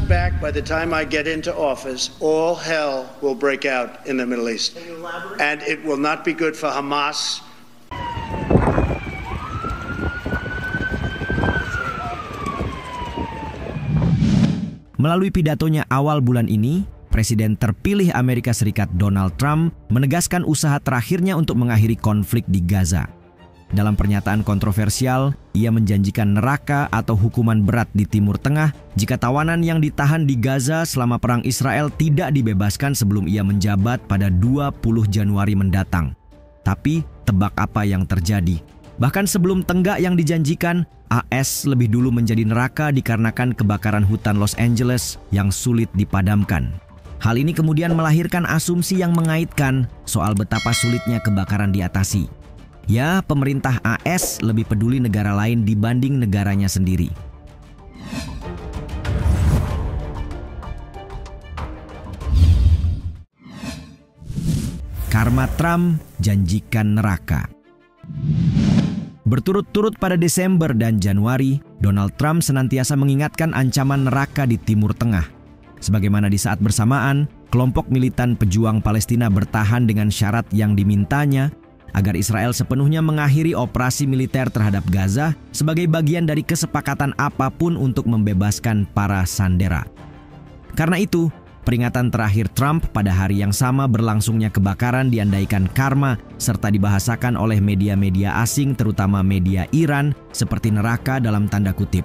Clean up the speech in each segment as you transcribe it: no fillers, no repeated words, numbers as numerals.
back by the time I get into office, all hell will break out in the Middle East. And it will not be good for Hamas. Melalui pidatonya awal bulan ini, Presiden terpilih Amerika Serikat Donald Trump menegaskan usaha terakhirnya untuk mengakhiri konflik di Gaza. Dalam pernyataan kontroversial, ia menjanjikan neraka atau hukuman berat di Timur Tengah jika tawanan yang ditahan di Gaza selama Perang Israel tidak dibebaskan sebelum ia menjabat pada 20 Januari mendatang. Tapi, tebak apa yang terjadi? Bahkan sebelum tenggak yang dijanjikan, AS lebih dulu menjadi neraka dikarenakan kebakaran hutan Los Angeles yang sulit dipadamkan. Hal ini kemudian melahirkan asumsi yang mengaitkan soal betapa sulitnya kebakaran diatasi. Ya, pemerintah AS lebih peduli negara lain dibanding negaranya sendiri. Karma Trump janjikan neraka. Berturut-turut pada Desember dan Januari, Donald Trump senantiasa mengingatkan ancaman neraka di Timur Tengah. Sebagaimana di saat bersamaan, kelompok militan pejuang Palestina bertahan dengan syarat yang dimintanya agar Israel sepenuhnya mengakhiri operasi militer terhadap Gaza sebagai bagian dari kesepakatan apapun untuk membebaskan para sandera. Karena itu, peringatan terakhir Trump pada hari yang sama berlangsungnya kebakaran diandaikan karma serta dibahasakan oleh media-media asing terutama media Iran seperti neraka dalam tanda kutip.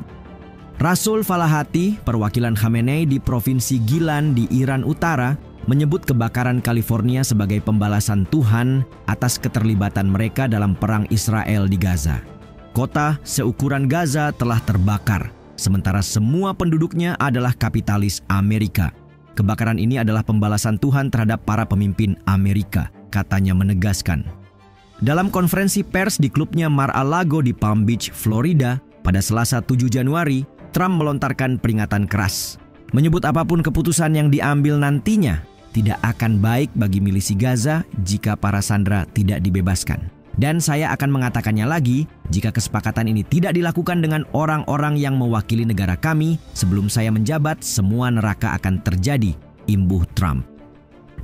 Rasul Falahati, perwakilan Khamenei di Provinsi Gilan di Iran Utara, menyebut kebakaran California sebagai pembalasan Tuhan atas keterlibatan mereka dalam perang Israel di Gaza. Kota seukuran Gaza telah terbakar, sementara semua penduduknya adalah kapitalis Amerika. Kebakaran ini adalah pembalasan Tuhan terhadap para pemimpin Amerika, katanya menegaskan. Dalam konferensi pers di klubnya Mar-a-Lago di Palm Beach, Florida, pada Selasa 7 Januari, Trump melontarkan peringatan keras. Menyebut apapun keputusan yang diambil nantinya, tidak akan baik bagi milisi Gaza jika para sandera tidak dibebaskan. Dan saya akan mengatakannya lagi, jika kesepakatan ini tidak dilakukan dengan orang-orang yang mewakili negara kami, sebelum saya menjabat, semua neraka akan terjadi, imbuh Trump.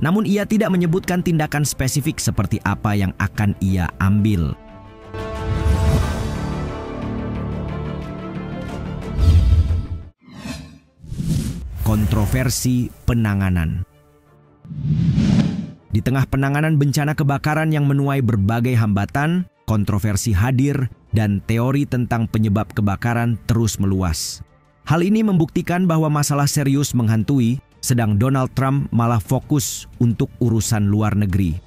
Namun ia tidak menyebutkan tindakan spesifik seperti apa yang akan ia ambil. Kontroversi penanganan. Di tengah penanganan bencana kebakaran yang menuai berbagai hambatan, kontroversi hadir dan teori tentang penyebab kebakaran terus meluas. Hal ini membuktikan bahwa masalah serius menghantui, sedang Donald Trump malah fokus untuk urusan luar negeri.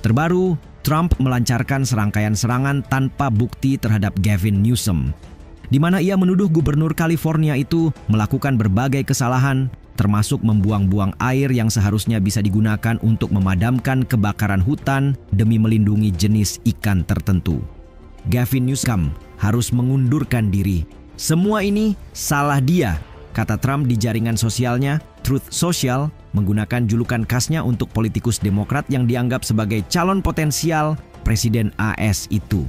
Terbaru, Trump melancarkan serangkaian serangan tanpa bukti terhadap Gavin Newsom, di mana ia menuduh gubernur California itu melakukan berbagai kesalahan, termasuk membuang-buang air yang seharusnya bisa digunakan untuk memadamkan kebakaran hutan demi melindungi jenis ikan tertentu. Gavin Newsom harus mengundurkan diri. Semua ini salah dia, kata Trump di jaringan sosialnya Truth Social, menggunakan julukan khasnya untuk politikus Demokrat yang dianggap sebagai calon potensial Presiden AS itu.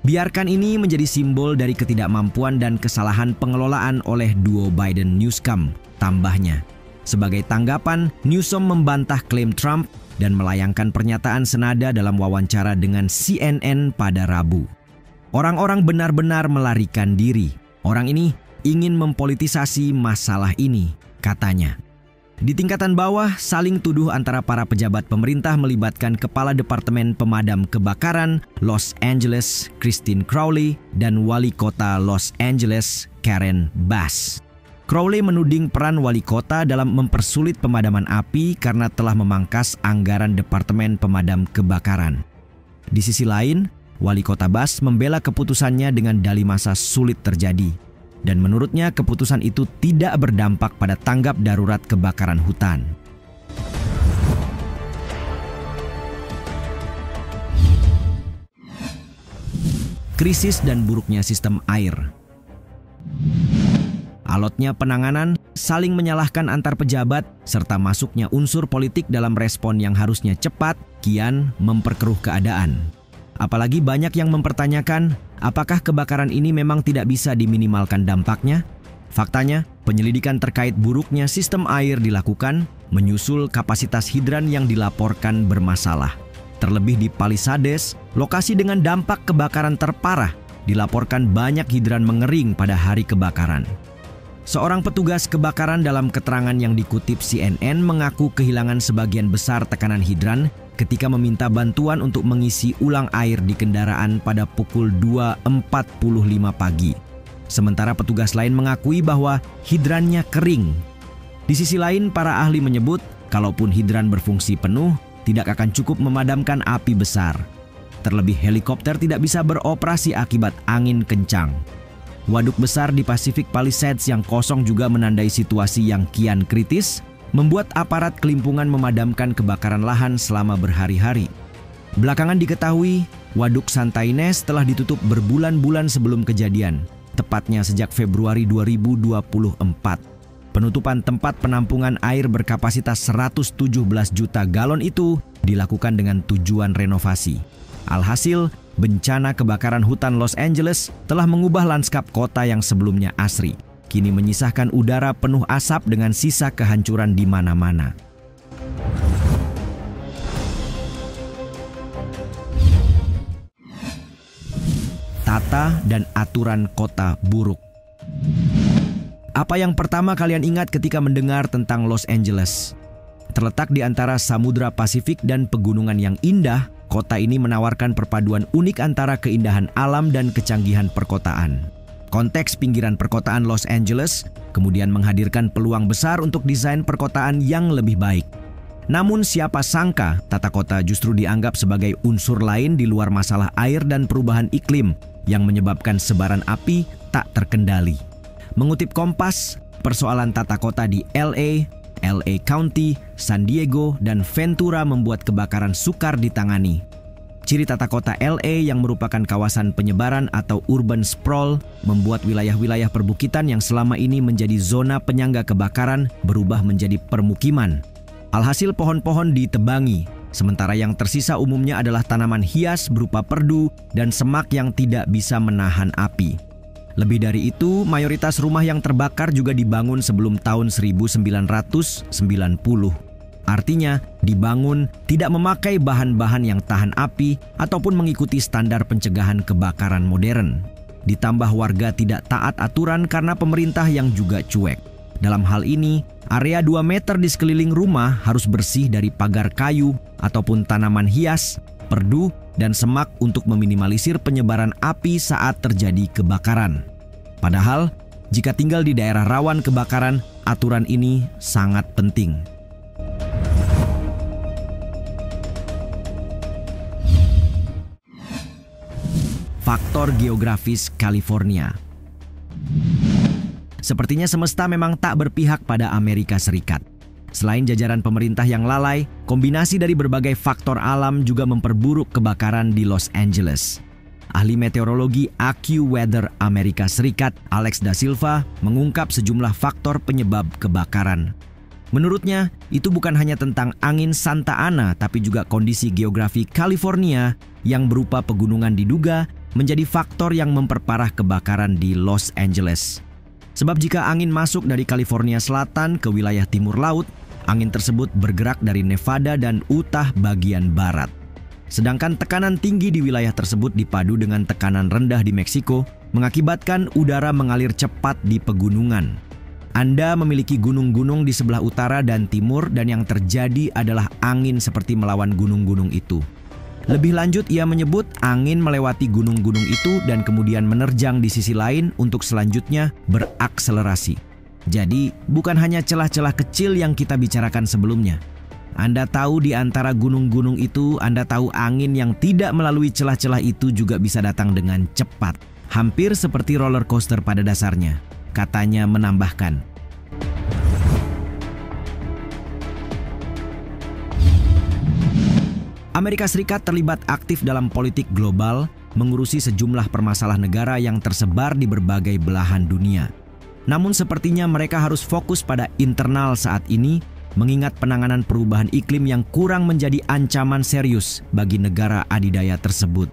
Biarkan ini menjadi simbol dari ketidakmampuan dan kesalahan pengelolaan oleh duo Biden-Newsom, tambahnya. Sebagai tanggapan, Newsom membantah klaim Trump dan melayangkan pernyataan senada dalam wawancara dengan CNN pada Rabu. Orang-orang benar-benar melarikan diri. Orang ini ingin mempolitisasi masalah ini, katanya. Di tingkatan bawah, saling tuduh antara para pejabat pemerintah melibatkan Kepala Departemen Pemadam Kebakaran Los Angeles, Christine Crowley, dan Wali Kota Los Angeles, Karen Bass. Crowley menuding peran wali kota dalam mempersulit pemadaman api karena telah memangkas anggaran Departemen Pemadam Kebakaran. Di sisi lain, Wali Kota Bass membela keputusannya dengan dalih masa sulit terjadi. Dan menurutnya keputusan itu tidak berdampak pada tanggap darurat kebakaran hutan. Krisis dan buruknya sistem air. Alotnya penanganan, saling menyalahkan antar pejabat, serta masuknya unsur politik dalam respon yang harusnya cepat, kian memperkeruh keadaan. Apalagi banyak yang mempertanyakan, apakah kebakaran ini memang tidak bisa diminimalkan dampaknya? Faktanya, penyelidikan terkait buruknya sistem air dilakukan menyusul kapasitas hidran yang dilaporkan bermasalah. Terlebih di Palisades, lokasi dengan dampak kebakaran terparah, dilaporkan banyak hidran mengering pada hari kebakaran. Seorang petugas kebakaran dalam keterangan yang dikutip CNN mengaku kehilangan sebagian besar tekanan hidran ketika meminta bantuan untuk mengisi ulang air di kendaraan pada pukul 2.45 pagi. Sementara petugas lain mengakui bahwa hidrannya kering. Di sisi lain, para ahli menyebut kalaupun hidran berfungsi penuh, tidak akan cukup memadamkan api besar. Terlebih helikopter tidak bisa beroperasi akibat angin kencang. Waduk besar di Pacific Palisades yang kosong juga menandai situasi yang kian kritis, membuat aparat kelimpungan memadamkan kebakaran lahan selama berhari-hari. Belakangan diketahui, Waduk Santaines telah ditutup berbulan-bulan sebelum kejadian, tepatnya sejak Februari 2024. Penutupan tempat penampungan air berkapasitas 117 juta galon itu dilakukan dengan tujuan renovasi. Alhasil, bencana kebakaran hutan Los Angeles telah mengubah lanskap kota yang sebelumnya asri. Kini menyisahkan udara penuh asap dengan sisa kehancuran di mana-mana. Tata dan aturan kota buruk. Apa yang pertama kalian ingat ketika mendengar tentang Los Angeles? Terletak di antara Samudra Pasifik dan pegunungan yang indah, kota ini menawarkan perpaduan unik antara keindahan alam dan kecanggihan perkotaan. Konteks pinggiran perkotaan Los Angeles kemudian menghadirkan peluang besar untuk desain perkotaan yang lebih baik. Namun siapa sangka tata kota justru dianggap sebagai unsur lain di luar masalah air dan perubahan iklim yang menyebabkan sebaran api tak terkendali. Mengutip Kompas, persoalan tata kota di LA County, San Diego, dan Ventura membuat kebakaran sukar ditangani. Ciri tata kota LA yang merupakan kawasan penyebaran atau urban sprawl membuat wilayah-wilayah perbukitan yang selama ini menjadi zona penyangga kebakaran berubah menjadi permukiman. Alhasil pohon-pohon ditebangi, sementara yang tersisa umumnya adalah tanaman hias berupa perdu dan semak yang tidak bisa menahan api. Lebih dari itu, mayoritas rumah yang terbakar juga dibangun sebelum tahun 1990. Artinya, dibangun tidak memakai bahan-bahan yang tahan api ataupun mengikuti standar pencegahan kebakaran modern. Ditambah warga tidak taat aturan karena pemerintah yang juga cuek. Dalam hal ini, area 2 meter di sekeliling rumah harus bersih dari pagar kayu ataupun tanaman hias, perdu, dan semak untuk meminimalisir penyebaran api saat terjadi kebakaran. Padahal, jika tinggal di daerah rawan kebakaran, aturan ini sangat penting. Faktor geografis California. Sepertinya semesta memang tak berpihak pada Amerika Serikat. Selain jajaran pemerintah yang lalai, kombinasi dari berbagai faktor alam juga memperburuk kebakaran di Los Angeles. Ahli meteorologi AccuWeather Amerika Serikat, Alex Da Silva, mengungkap sejumlah faktor penyebab kebakaran. Menurutnya, itu bukan hanya tentang angin Santa Ana, tapi juga kondisi geografi California yang berupa pegunungan diduga menjadi faktor yang memperparah kebakaran di Los Angeles. Sebab jika angin masuk dari California Selatan ke wilayah timur laut, angin tersebut bergerak dari Nevada dan Utah bagian barat. Sedangkan tekanan tinggi di wilayah tersebut dipadu dengan tekanan rendah di Meksiko, mengakibatkan udara mengalir cepat di pegunungan. Anda memiliki gunung-gunung di sebelah utara dan timur, dan yang terjadi adalah angin seperti melawan gunung-gunung itu. Lebih lanjut, ia menyebut angin melewati gunung-gunung itu dan kemudian menerjang di sisi lain untuk selanjutnya berakselerasi. Jadi, bukan hanya celah-celah kecil yang kita bicarakan sebelumnya. Anda tahu di antara gunung-gunung itu, Anda tahu angin yang tidak melalui celah-celah itu juga bisa datang dengan cepat. Hampir seperti roller coaster pada dasarnya, katanya menambahkan. Amerika Serikat terlibat aktif dalam politik global, mengurusi sejumlah permasalahan negara yang tersebar di berbagai belahan dunia. Namun sepertinya mereka harus fokus pada internal saat ini, mengingat penanganan perubahan iklim yang kurang menjadi ancaman serius bagi negara adidaya tersebut.